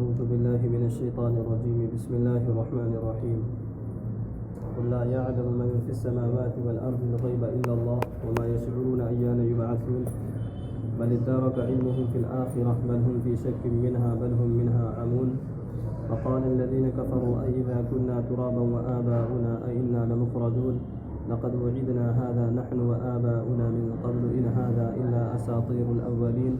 أعوذ بالله من الشيطان الرجيم. بسم الله الرحمن الرحيم. قل لا يعلم من في السماوات والأرض الغيب إلا الله وما يشعرون أيان يبعثون بل ادارك علمهم في الآخرة بل هم في شك منها بل هم منها عمون. وقال الذين كفروا أئذا كنا ترابا وآباؤنا أئنا لمخرجون لقد وعدنا هذا نحن وآباؤنا من قبل إن هذا إلا أساطير الأولين.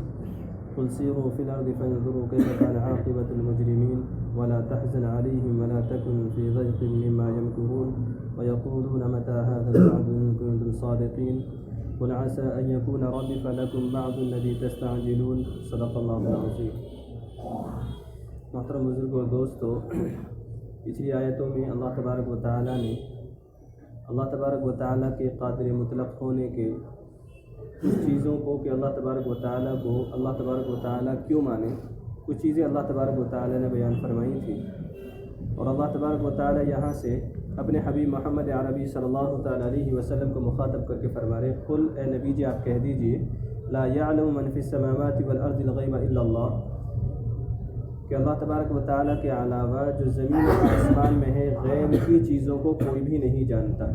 قل سيروا في الأرض فانظروا كيف كان عاقبة المجرمين ولا تحزن عليهم ولا تكن في ضيق مما يمكرون ويقولون متى هذا الوعد إن كنتم صادقين قل عسى أن يكون ردف لكم بعض الذي تستعجلون. صدق اللہ العظیم. محترم بزرگوں اور دوستو، پچھلی آیتوں میں اللہ تبارک و تعالیٰ نے اللہ تبارک و تعالیٰ کے قادر مطلق ہونے کے کچھ چیزوں کو کہ اللہ تبارک و تعالیٰ کو اللہ تبارک و تعالیٰ کیوں مانے، کچھ چیزیں اللہ تبارک و تعالیٰ نے بیان فرمائی تھی. اور اللہ تبارک و تعالیٰ یہاں سے اپنے حبیب محمد عربی صلی اللہ تعالیٰ علیہ وسلم کو مخاطب کر کے فرما رہے، قل اے نبی جی آپ کہہ دیجئے لا یعلم من فی السماوات والارض الغیب الا اللہ، کہ اللہ تبارک و تعالیٰ کے علاوہ جو زمین و آسمان میں ہے غیب کی چیزوں کو کوئی بھی نہیں جانتا.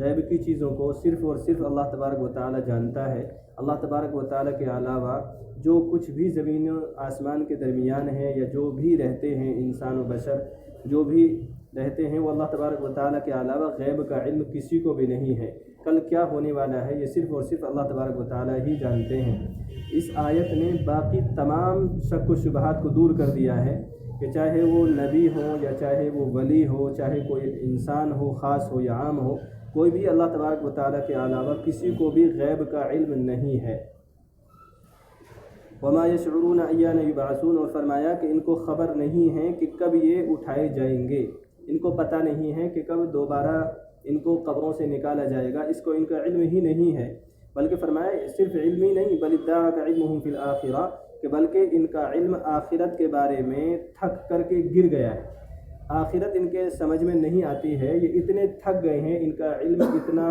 غیب کی چیزوں کو صرف اور صرف اللہ تبارک و تعالیٰ جانتا ہے. اللہ تبارک و تعالیٰ کے علاوہ جو کچھ بھی زمین و آسمان کے درمیان ہے یا جو بھی رہتے ہیں انسان و بشر جو بھی رہتے ہیں وہ اللہ تبارک و تعالیٰ کے علاوہ غیب کا علم کسی کو بھی نہیں ہے. کل کیا ہونے والا ہے یہ صرف اور صرف اللہ تبارک و تعالیٰ ہی جانتے ہیں. اس آیت نے باقی تمام شک و شبہات کو دور کر دیا ہے کہ چاہے وہ نبی ہو یا چاہے وہ ولی ہو، چاہے کوئی انسان ہو خاص ہو یا عام ہو، کوئی بھی اللہ تبارک و تعالیٰ کے علاوہ کسی کو بھی غیب کا علم نہیں ہے. وما یشعرون ایان یبعثون، اور فرمایا کہ ان کو خبر نہیں ہے کہ کب یہ اٹھائے جائیں گے، ان کو پتہ نہیں ہے کہ کب دوبارہ ان کو قبروں سے نکالا جائے گا، اس کو ان کا علم ہی نہیں ہے. بلکہ فرمایا صرف علم ہی نہیں بل ادعاک علمہم فی الآخرہ، کہ بلکہ ان کا علم آخرت کے بارے میں تھک کر کے گر گیا ہے. آخرت ان کے سمجھ میں نہیں آتی ہے، یہ اتنے تھک گئے ہیں، ان کا علم اتنا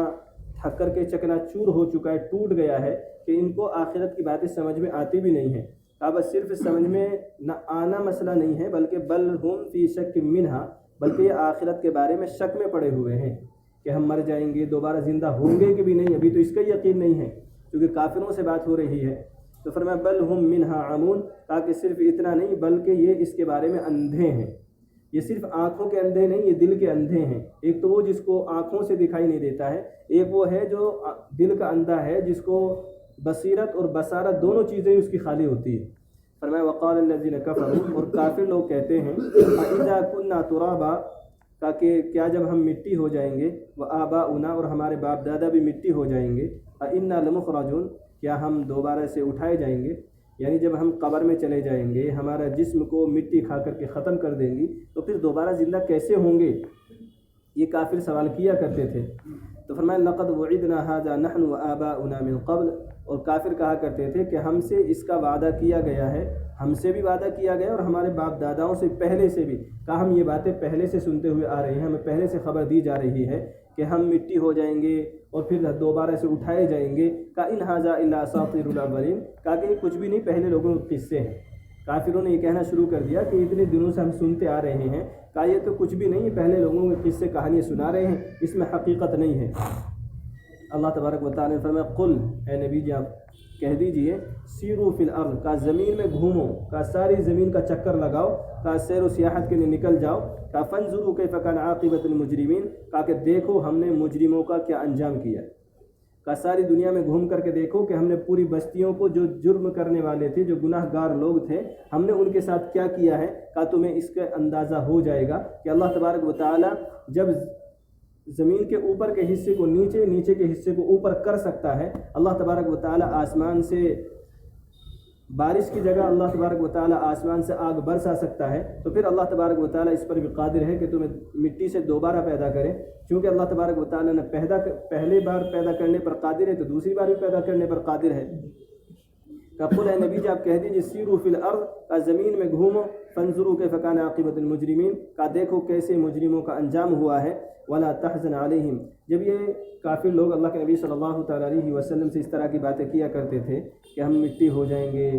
تھک کر کے چکنا چور ہو چکا ہے، ٹوٹ گیا ہے کہ ان کو آخرت کی باتیں سمجھ میں آتی بھی نہیں ہیں. اب صرف سمجھ میں نہ آنا مسئلہ نہیں ہے بلکہ بل ہم فی شک منہا، بلکہ یہ آخرت کے بارے میں شک میں پڑے ہوئے ہیں کہ ہم مر جائیں گے، دوبارہ زندہ ہوں گے کہ بھی نہیں، ابھی تو اس کا یقین نہیں ہے کیونکہ کافروں سے بات ہو رہی ہے. تو فرمایا بل ہم منہا عمون، تاکہ صرف اتنا نہیں بلکہ یہ اس کے بارے میں اندھے ہیں. یہ صرف آنکھوں کے اندھے نہیں، یہ دل کے اندھے ہیں. ایک تو وہ جس کو آنکھوں سے دکھائی نہیں دیتا ہے، ایک وہ ہے جو دل کا اندھا ہے جس کو بصیرت اور بصارت دونوں چیزیں اس کی خالی ہوتی ہے. فرمایا وقال الذین کفروا، اور کافر لوگ کہتے ہیں اذا کنا ترابا، کہ کیا جب ہم مٹی ہو جائیں گے، وآباؤنا، اور ہمارے باپ دادا بھی مٹی ہو جائیں گے، انا لمخرجون، کیا ہم دوبارہ سے اٹھائے جائیں گے، یعنی جب ہم قبر میں چلے جائیں گے ہمارا جسم کو مٹی کھا کر کے ختم کر دیں گی تو پھر دوبارہ زندہ کیسے ہوں گے، یہ کافر سوال کیا کرتے تھے. تو فرمایا لقد وعدنا هذا نحن وآباؤنا من قبل، اور کافر کہا کرتے تھے کہ ہم سے اس کا وعدہ کیا گیا ہے، ہم سے بھی وعدہ کیا گیا اور ہمارے باپ داداؤں سے پہلے سے بھی، کہا ہم یہ باتیں پہلے سے سنتے ہوئے آ رہے ہیں، ہمیں پہلے سے خبر دی جا رہی ہے کہ ہم مٹی ہو جائیں گے اور پھر دوبارہ سے اٹھائے جائیں گے. کہ ان ھذا الا اساطیر الاولین، کہا کہ یہ کچھ بھی نہیں پہلے لوگوں کے قصے ہیں. کافروں نے یہ کہنا شروع کر دیا کہ اتنے دنوں سے ہم سنتے آ رہے ہیں، کہا یہ تو کچھ بھی نہیں، پہلے لوگوں کے قصے کہانیاں سنا رہے ہیں، اس میں حقیقت نہیں ہے. اللہ تبارک و تعالیٰ نے فرمایا قل اے نبی جی آپ کہہ دیجئے سیرو فی الارض، کا زمین میں گھومو، کا ساری زمین کا چکر لگاؤ، کا سیر و سیاحت کے لیے نکل جاؤ، کا فانظروا کیف کان عاقبۃ المجرمین، کا کہ دیکھو ہم نے مجرموں کا کیا انجام کیا. کا ساری دنیا میں گھوم کر کے دیکھو کہ ہم نے پوری بستیوں کو جو جرم کرنے والے تھے، جو گناہ گار لوگ تھے، ہم نے ان کے ساتھ کیا کیا ہے. کا تمہیں اس کا اندازہ ہو جائے گا کہ اللہ تبارک و تعالیٰ جب زمین کے اوپر کے حصے کو نیچے، نیچے کے حصے کو اوپر کر سکتا ہے، اللہ تبارک و تعالیٰ آسمان سے بارش کی جگہ اللہ تبارک و تعالیٰ آسمان سے آگ برسا سکتا ہے، تو پھر اللہ تبارک و تعالیٰ اس پر بھی قادر ہے کہ تمہیں مٹی سے دوبارہ پیدا کرے. چونکہ اللہ تبارک و تعالیٰ نے پہلے بار پیدا کرنے پر قادر ہے تو دوسری بار بھی پیدا کرنے پر قادر ہے. قل اے نبی جی آپ کہہ دیجیے سیرو فی الارض، کا زمین میں گھومو، فانظروا کیف کان عاقبۃ المجرمین، کا دیکھو کیسے مجرموں کا انجام ہوا ہے. ولا تحزن علیہم، جب یہ کافر لوگ اللہ کے نبی صلی اللہ تعالیٰ علیہ وسلم سے اس طرح کی باتیں کیا کرتے تھے کہ ہم مٹی ہو جائیں گے،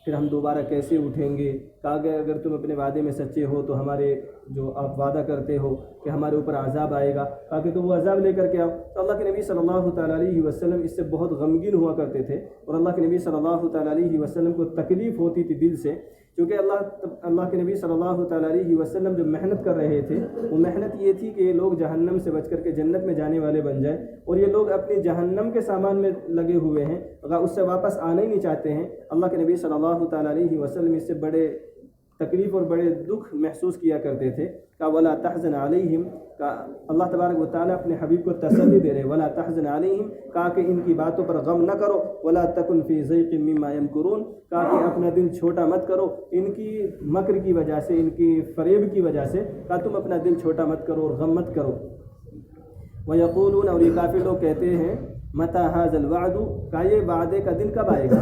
پھر ہم دوبارہ کیسے اٹھیں گے؟ کہا کہ اگر تم اپنے وعدے میں سچے ہو تو ہمارے جو آپ وعدہ کرتے ہو کہ ہمارے اوپر عذاب آئے گا، کہا کہ تم وہ عذاب لے کر کے آؤ۔ تو اللہ کے نبی صلی اللہ تعالیٰ علیہ وسلم اس سے بہت غمگین ہوا کرتے تھے، اور اللہ کے نبی صلی اللہ تعالیٰ علیہ وسلم کو تکلیف ہوتی تھی دل سے، کیونکہ اللہ کے نبی صلی اللہ تعالیٰ علیہ وسلم جو محنت کر رہے تھے وہ محنت یہ تھی کہ یہ لوگ جہنم سے بچ کر کے جنت میں جانے والے بن جائیں، اور یہ لوگ اپنی جہنم کے سامان میں لگے ہوئے ہیں، اگر اس سے واپس آنا ہی نہیں چاہتے ہیں۔ اللہ کے نبی صلی اللہ تعالیٰ علیہ وسلم اس سے بڑے تکلیف اور بڑے دکھ محسوس کیا کرتے تھے۔ کہ ولا تحزن علیہم، کا اللہ تبارک و تعالیٰ اپنے حبیب کو تسلی دے رہے، ولا تحزن علیہم، کہا کہ ان کی باتوں پر غم نہ کرو، ولا تکن فی ضیق مما یمکرون، کہا کہ اپنا دل چھوٹا مت کرو ان کی مکر کی وجہ سے، ان کی فریب کی وجہ سے، کہا تم اپنا دل چھوٹا مت کرو اور غم مت کرو۔ وَيَقُولُونَ، اور یہ کافر لوگ کہتے ہیں، مَتَى هَذَا الْوَعْدُ، کہ یہ وعدے کا دن کب آئے گا؟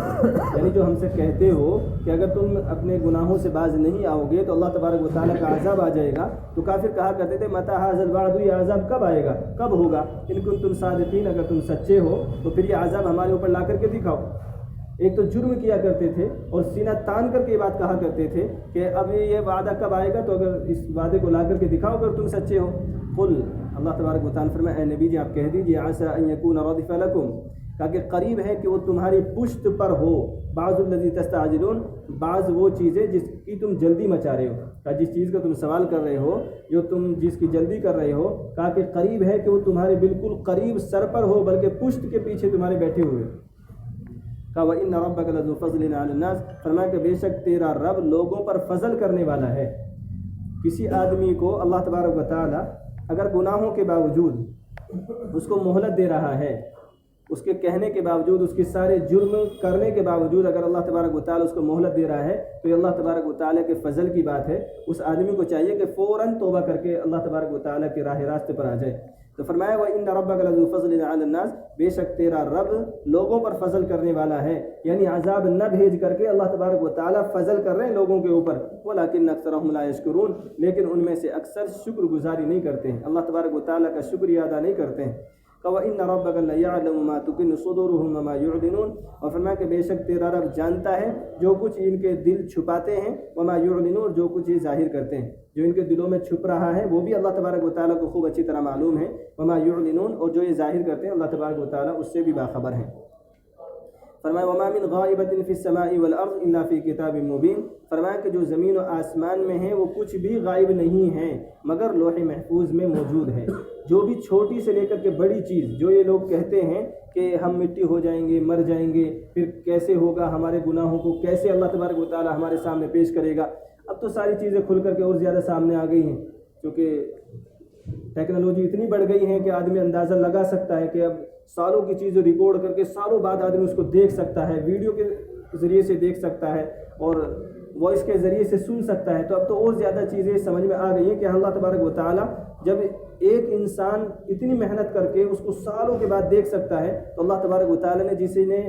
یعنی جو ہم سے کہتے ہو کہ اگر تم اپنے گناہوں سے باز نہیں آؤ گے تو اللہ تبارک و تعالیٰ کا عذاب آ جائے گا، تو کافر کہا کرتے تھے مَتَى هَذَا الْوَعْدُ، یہ عذاب کب آئے گا، کب ہوگا؟ ان کنتم صادقین، اگر تم سچے ہو تو پھر یہ عذاب ہمارے اوپر لا کر کے دکھاؤ۔ ایک تو جرم کیا کرتے تھے اور سینہ تان کر کے یہ بات کہا کرتے تھے کہ اب یہ وعدہ کب آئے گا، تو اگر اس وعدے کو لا کر کے دکھاؤ اگر تم سچے ہو۔ قل، اللہ تبارک و تعالیٰ فرمائے، اے نبی جی آپ کہہ دیجیے، عسى ان يكون ردف لكم، کہ قریب ہے کہ وہ تمہاری پشت پر ہو، بعض الذی تستعجلون، بعض وہ چیزیں جس کی تم جلدی مچا رہے ہو، کہ جس چیز کا تم سوال کر رہے ہو، جو تم جس کی جلدی کر رہے ہو، کہا کہ قریب ہے کہ وہ تمہارے بالکل قریب سر پر ہو، بلکہ پشت کے پیچھے تمہارے بیٹھے ہوئے۔ کہا وَإِنَّ رَبَّكَ لَذُو فَضْلٍ عَلَى النَّاسِ، فرمایا کہ بے شک تیرا رب لوگوں پر فضل کرنے والا ہے۔ کسی آدمی کو اللہ تبارک و تعالی اگر گناہوں کے باوجود اس کو مہلت دے رہا ہے، اس کے کہنے کے باوجود، اس کے سارے جرم کرنے کے باوجود اگر اللہ تبارک و تعالی اس کو مہلت دے رہا ہے تو یہ اللہ تبارک و تعالی کے فضل کی بات ہے۔ اس آدمی کو چاہیے کہ فوراً توبہ کر کے اللہ تبارک و تعالی کے راہ راستے پر آ جائے۔ تو فرمایا وَإِنَّ رَبَّكَ لَذُو فَضْلٍ عَلَى النَّاسِ، بے شک تیرا رب لوگوں پر فضل کرنے والا ہے، یعنی عذاب نہ بھیج کر کے اللہ تبارک و تعالی فضل کر رہے ہیں لوگوں کے اوپر۔ وَلَكِنَّ أَكْثَرَهُمْ لَا يَشْكُرُونَ، لیکن ان میں سے اکثر شکر گزاری نہیں کرتے ہیں، اللہ تبارک و تعالی کا شکریہ ادا نہیں کرتے ہیں۔ وَإِنَّ رَبَّكَ لَيَعْلَمُ مَا تُكِنُّ صُدُورُهُمْ وَمَا يُعْلِنُونَ، اور فرمایا کہ بے شک تیرا رب جانتا ہے جو کچھ ان کے دل چھپاتے ہیں، وَمَا يُعْلِنُونَ، جو کچھ یہ ظاہر کرتے ہیں، جو ان کے دلوں میں چھپ رہا ہے وہ بھی اللہ تبارک و تعالیٰ کو خوب اچھی طرح معلوم ہے۔ وَمَا يُعْلِنُونَ، اور جو یہ ظاہر کرتے ہیں اللہ تبارک و تعالیٰ اس سے بھی باخبر ہیں۔ فرمایا وَمَا مِنْ غَائِبَةٍ فِي السَّمَاءِ وَالْأَرْضِ إِلَّا فِي كِتَابٍ مُبِينٍ، فرمایا کہ جو زمین و آسمان میں ہیں وہ کچھ بھی غائب نہیں ہیں مگر لوح محفوظ میں موجود ہے۔ جو بھی چھوٹی سے لے کر کے بڑی چیز جو یہ لوگ کہتے ہیں کہ ہم مٹی ہو جائیں گے، مر جائیں گے، پھر کیسے ہوگا، ہمارے گناہوں کو کیسے اللہ تبارک و تعالیٰ ہمارے سامنے پیش کرے گا، اب تو ساری چیزیں کھل کر کے اور زیادہ سامنے آ گئی ہیں، کیونکہ ٹیکنالوجی اتنی بڑھ گئی ہے کہ آدمی اندازہ لگا سکتا ہے کہ اب سالوں کی چیزیں ریکارڈ کر کے سالوں بعد آدمی اس کو دیکھ سکتا ہے، ویڈیو کے ذریعے سے دیکھ سکتا ہے اور وائس کے ذریعے سے سن سکتا ہے۔ تو اب تو اور زیادہ چیزیں سمجھ میں آ گئی ہیں کہ اللہ تبارک و تعالیٰ جب ایک انسان اتنی محنت کر کے اس کو سالوں کے بعد دیکھ سکتا ہے، تو اللہ تبارک و تعالیٰ نے جس نے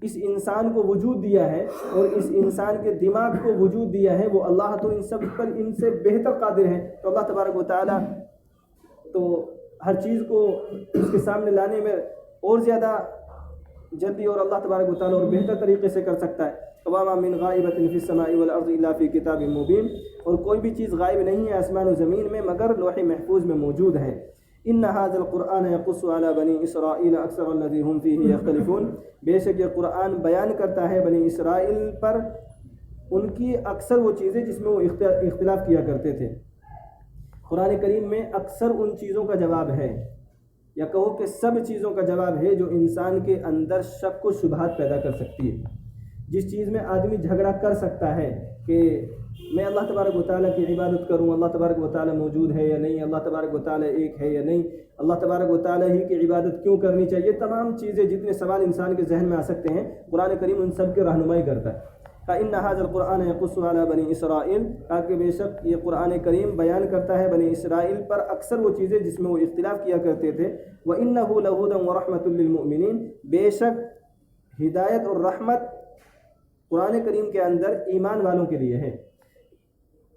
اس انسان کو وجود دیا ہے اور اس انسان کے دماغ کو وجود دیا ہے، وہ اللہ تو ان سب پر ان سے بہتر قادر ہے۔ تو اللہ تبارک و تعالیٰ تو ہر چیز کو اس کے سامنے لانے میں اور زیادہ جلدی اور اللہ تبارک و تعالیٰ اور بہتر طریقے سے کر سکتا ہے۔ وَمَا مِنْ غَائِبَةٍ فِي السَّمَاءِ وَالْأَرْضِ إِلَّا فِي كِتَابٍ مُبِينٍ، اور کوئی بھی چیز غائب نہیں ہے آسمان و زمین میں مگر لوح محفوظ میں موجود ہے۔ إِنَّ هَذَا الْقُرْآنَ يَقُصُّ عَلَى بَنِي إِسْرَائِيلَ أَكْثَرَ الَّذِي هُمْ فِيهِ يَخْتَلِفُونَ، بے شک یہ قرآن بیان کرتا ہے بنی اسرائیل پر ان کی اکثر وہ چیزیں جس میں وہ اختلاف کیا کرتے تھے۔ قرآن کریم میں اکثر ان چیزوں کا جواب ہے، یا کہو کہ سب چیزوں کا جواب ہے جو انسان کے اندر شک و شبہات پیدا کر سکتی ہے۔ جس چیز میں آدمی جھگڑا کر سکتا ہے کہ میں اللہ تبارک و تعالیٰ کی عبادت کروں، اللہ تبارک و تعالیٰ موجود ہے یا نہیں، اللہ تبارک و تعالیٰ ایک ہے یا نہیں، اللہ تبارک و تعالیٰ ہی کی عبادت کیوں کرنی چاہیے، تمام چیزیں جتنے سوال انسان کے ذہن میں آ سکتے ہیں قرآن کریم ان سب کی رہنمائی کرتا ہے۔ فَإِنَّ هَذَا الْقُرْآنَ يَقُصُّ عَلَى بَنِي إِسْرَائِيلَ، تاکہ بے شک یہ قرآن کریم بیان کرتا ہے بنی اسرائیل پر اکثر وہ چیزیں جس میں وہ اختلاف کیا کرتے تھے۔ وَإِنَّهُ لَهُدًى وَرَحْمَةٌ لِّلْمُؤْمِنِينَ، بے شک ہدایت اور رحمت قرآن کریم کے اندر ایمان والوں کے لیے ہے۔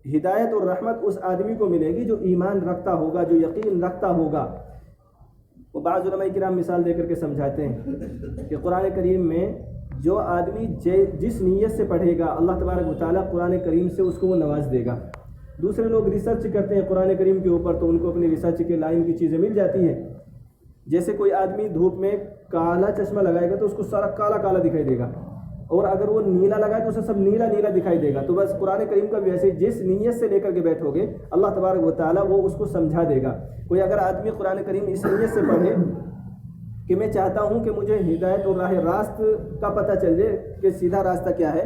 ہدایت اور رحمت اس آدمی کو ملے گی جو ایمان رکھتا ہوگا، جو یقین رکھتا ہوگا۔ وہ بعض علماء کرام مثال دے کر کے سمجھاتے ہیں کہ قرآن کریم میں جو آدمی جس نیت سے پڑھے گا اللہ تبارک و تعالیٰ قرآن کریم سے اس کو وہ نواز دے گا. دوسرے لوگ ریسرچ کرتے ہیں قرآن کریم کے اوپر تو ان کو اپنی ریسرچ کے لائن کی چیزیں مل جاتی ہیں. جیسے کوئی آدمی دھوپ میں کالا چشمہ لگائے گا تو اس کو سارا کالا کالا دکھائی دے گا, اور اگر وہ نیلا لگائے تو اسے سب نیلا نیلا دکھائی دے گا. تو بس قرآن کریم کا بھی ایسے جس نیت سے لے کر کے بیٹھو گے اللہ تبارک و تعالیٰ وہ اس کو سمجھا دے گا. کوئی اگر آدمی قرآن کریم اس نیت سے پڑھے کہ میں چاہتا ہوں کہ مجھے ہدایت اور راہ راست کا پتہ چل جائے کہ سیدھا راستہ کیا ہے,